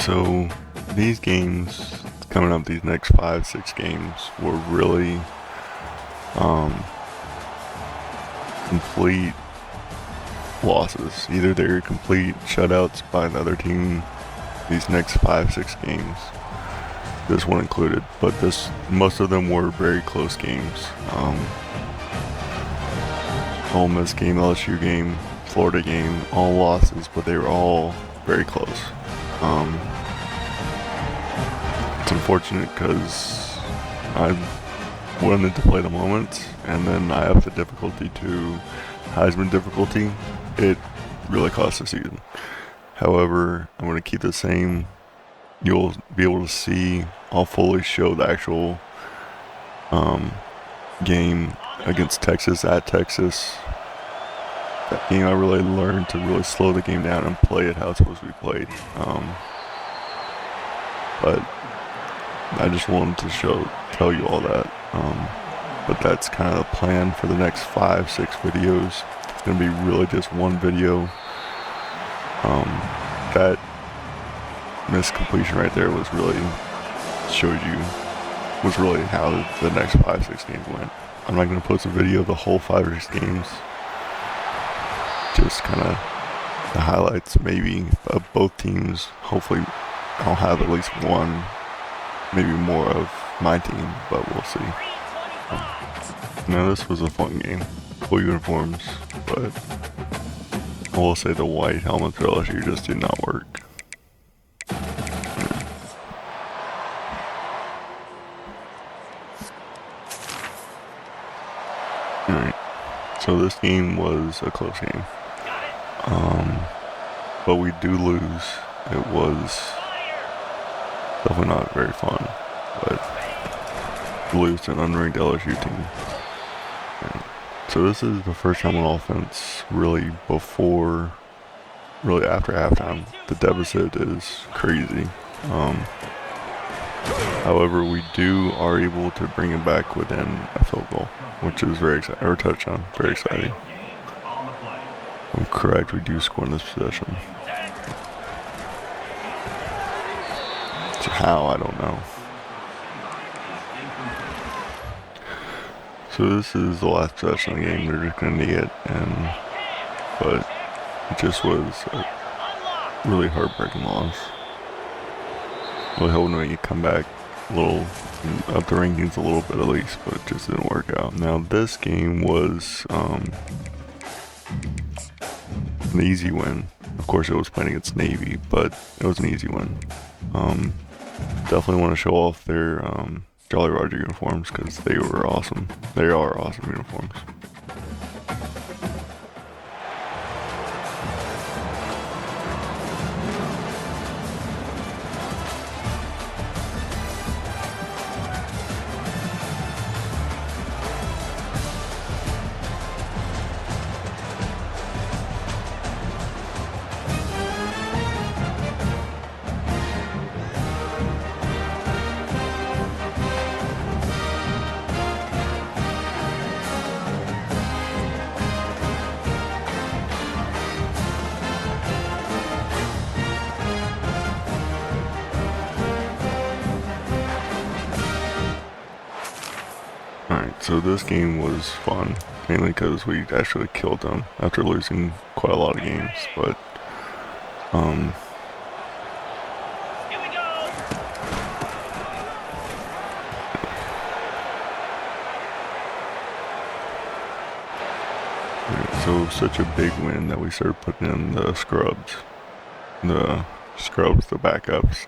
So these games coming up, these next 5, 6 games were really complete losses. Either they're complete shutouts by the other team. These next 5, 6 games, this one included, but most of them were very close games. Ole Miss game, LSU game, Florida game, all losses, but they were all very close. It's unfortunate because I wanted to play the moments, and then I have the difficulty to Heisman difficulty. It really cost the season. However, I'm going to keep the same. You'll be able to see, I'll fully show the actual game against Texas at Texas. That game I really learned to really slow the game down and play it how it's supposed to be played. But I just wanted to tell you all that. But that's kind of the plan for the next 5, 6 videos. It's going to be really just one video. That missed completion right there was really how the next 5, 6 games went. I'm not going to post a video of the whole 5 or 6 games. Just kind of the highlights maybe of both teams. Hopefully I'll have at least one, maybe more of my team, but we'll see. Now this was a fun game. Cool uniforms, but I will say the white helmets for LSU just did not work. Alright, so this game was a close game. But we do lose. It was definitely not very fun, but we lose to an unranked LSU team. Yeah. So this is the first time on offense really after halftime. The deficit is crazy. However, we are able to bring it back within a field goal, which is very exciting, or a touchdown, very exciting. I'm correct, we do score in this possession. So how, I don't know. So this is the last possession of the game. They're just going to need it, but it just was a really heartbreaking loss. Really hoping we could come back a little, up the rankings a little bit at least, but it just didn't work out. Now this game was an easy win. Of course it was playing against Navy, but it was an easy win. Definitely want to show off their Jolly Roger uniforms because they were awesome. They are awesome uniforms. Alright, so this game was fun, mainly because we actually killed them after losing quite a lot of games, but so such a big win that we started putting in the scrubs, the backups.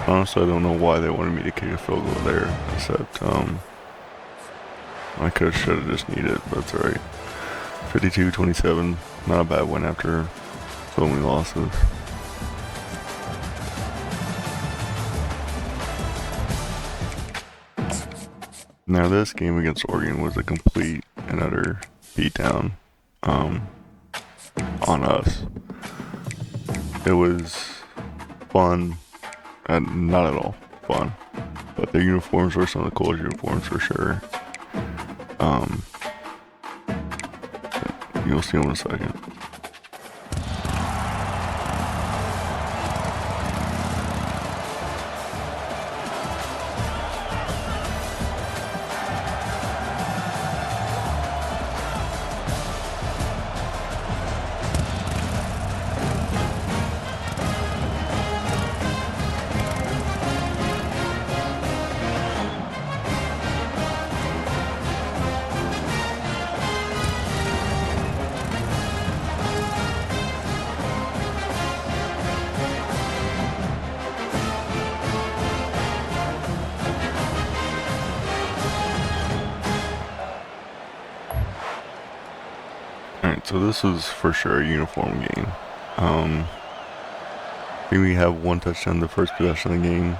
Honestly, I don't know why they wanted me to kick a field goal there, except I should have just needed it, but it's alright. 52-27, not a bad win after so many losses. Now this game against Oregon was a complete and utter beatdown on us. it was fun, and not at all fun. But their uniforms were some of the coolest uniforms for sure. You'll see them in a second. Alright, so this is for sure a uniform game. I think we have one touchdown the first possession of the game,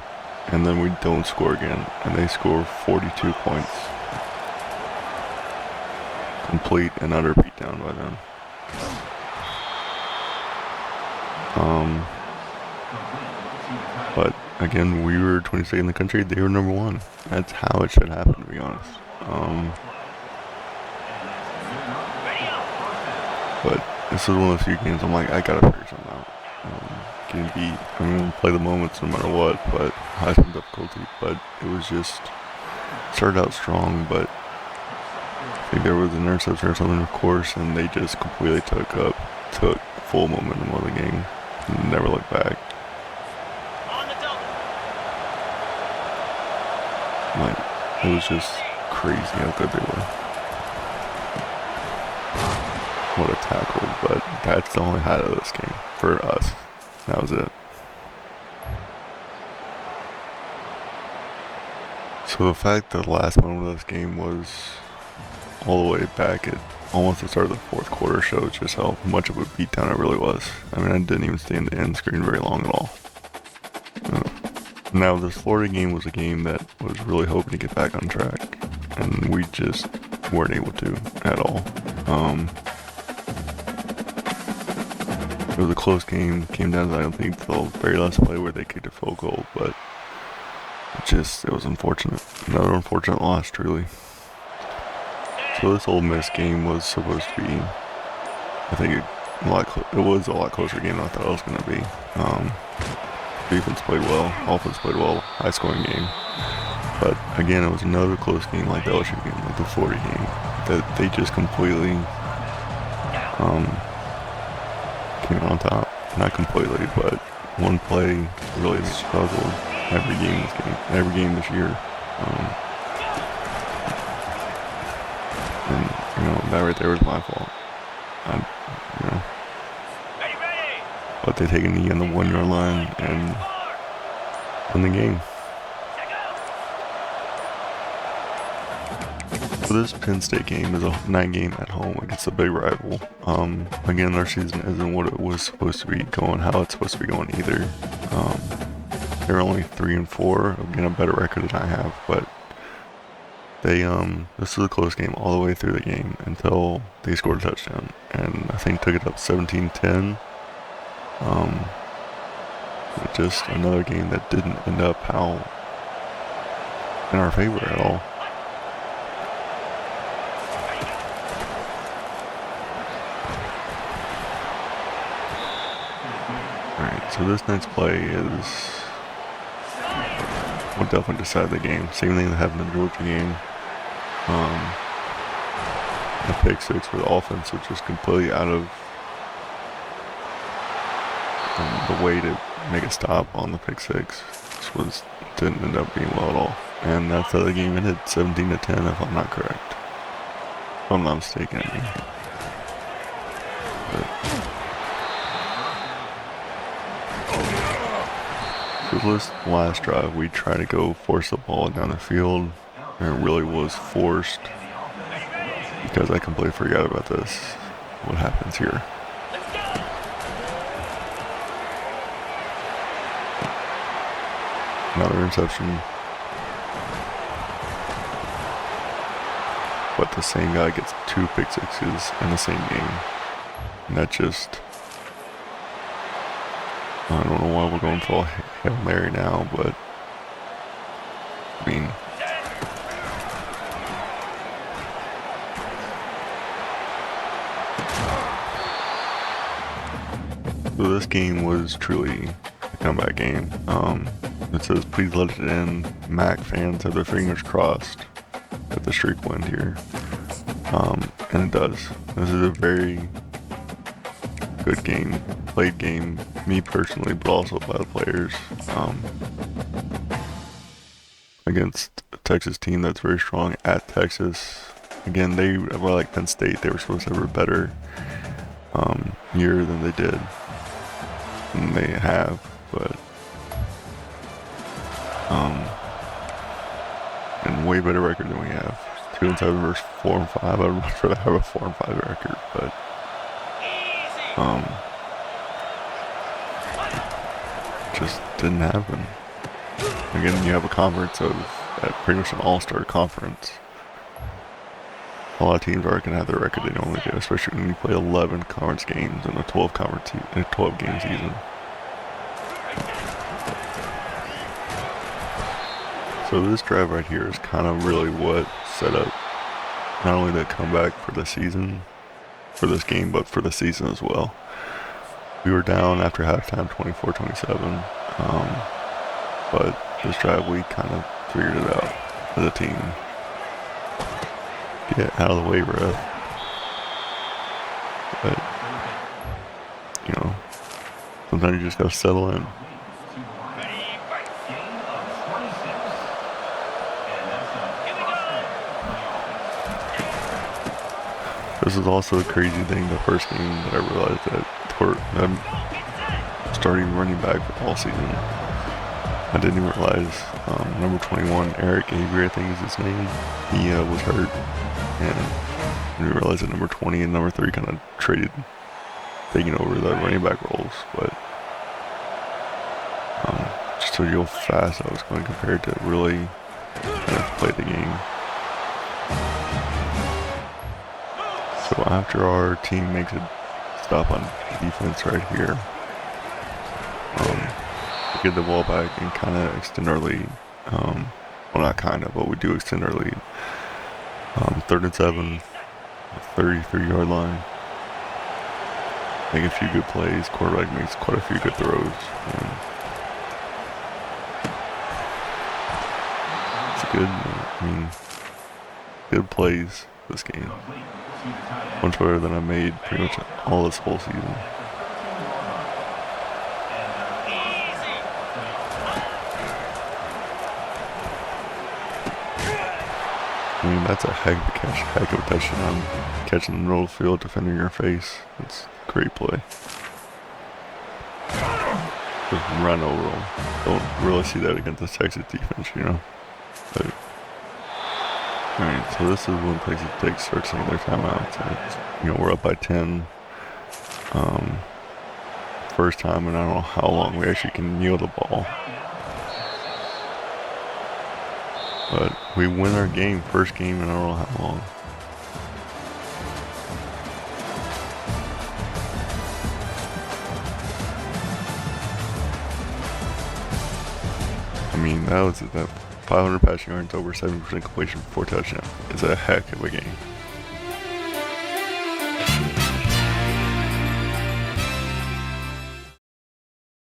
and then we don't score again, and they score 42 points. Complete and utter beatdown by them. But again, we were 22nd in the country, they were number 1. That's how it should happen, to be honest. But this is one of the few games I'm like, I gotta figure something out. Getting beat, I mean, we'll play the moments no matter what, but high some difficulty. But it was just, started out strong, but I think there was an interception or something, of course, and they just completely took full momentum of the game and never looked back. Like, it was just crazy how good they were. What a tackle, but that's the only highlight of this game for us. That was it. So the fact that the last moment of this game was all the way back at almost the start of the fourth quarter shows just how much of a beatdown it really was. I mean, I didn't even stay in the end screen very long at all. Now, this Florida game was a game that was really hoping to get back on track, and we just weren't able to at all. It was a close game, came down to, I don't think, the very last play where they kicked a field goal, but it was unfortunate. Another unfortunate loss, truly. So this Ole Miss game was supposed to be, I think, it was a lot closer game than I thought it was going to be. Defense played well, offense played well, high scoring game. But again, it was another close game like the LSU game, like the Florida game, that they just completely came on top. Not completely, but one play really struggled every game this year. And that right there was my fault. But they take a knee on the 1 yard line and win the game. So this Penn State game is a night game at home against a big rival. Again, our season isn't what it was supposed to be going, how it's supposed to be going either. They're only 3-4, again a better record than I have, but this was a close game all the way through the game until they scored a touchdown, and I think took it up 17-10. Just another game that didn't end up in our favor at all. Alright, so this next play is what definitely decided the game. Same thing that happened in the Georgia game. The pick six for the offense was just completely out of the way to make a stop on the pick six. Didn't end up being well at all. And that's how the game ended, 17-10 if I'm not correct. If I'm not mistaken, I mean. So this last drive, we tried to go force the ball down the field, and it really was forced because I completely forgot about this. What happens here? Another interception. But the same guy gets 2 pick sixes in the same game. And that just I don't know why we're going full Hail Mary now, but I mean, so this game was truly a comeback game. It says, please let it in. Mac fans have their fingers crossed that the streak will end here. And it does. This is a very good game, played game, me personally, but also by the players. Against a Texas team that's very strong at Texas. Again, they were like Penn State. They were supposed to have a better year than they did. And they have, but and way better record than we have. 2-7 versus 4-5. I'd much rather have a 4-5 record, but just didn't happen. Again, you have a conference of pretty much an all-star conference. A lot of teams aren't gonna have the record they normally do, especially when you play 11 conference games in a 12 game season. So this drive right here is kind of really what set up not only the comeback for the season, for this game, but for the season as well. We were down after halftime 24-27, but this drive we kind of figured it out as a team. Get out of the way, ref. But, you know, sometimes you just gotta settle in. This is also a crazy thing, the first game that I realized that I'm starting running back for all season. I didn't even realize number 21, Eric Avery, I think is his name, he was hurt, and I didn't realize that number 20 and number 3 kind of taking over the running back roles, but just to show how fast I was going compared to really kind of play the game. So after our team makes a stop on defense right here, we get the ball back and kind of extend our lead. Well, not kind of, but we do extend our lead. 3rd and 7, 33-yard line. Make a few good plays. Quarterback makes quite a few good throws. It's good. I mean, good plays this game. Much better than I made pretty much all this whole season. I mean, that's a heck of a catch, heck of a touchdown. Catching the middle of the field, defending your face. It's a great play. Just run over them. Don't really see that against the Texas defense, you know. But, alright, so this is when Texas Tech starts taking their timeouts. You know, we're up by 10. First time, and I don't know how long we actually can kneel the ball. But we win our game, first game in I don't know how long. I mean, that 500 passing yards, over 70% completion for 4 touchdowns. It's a heck of a game.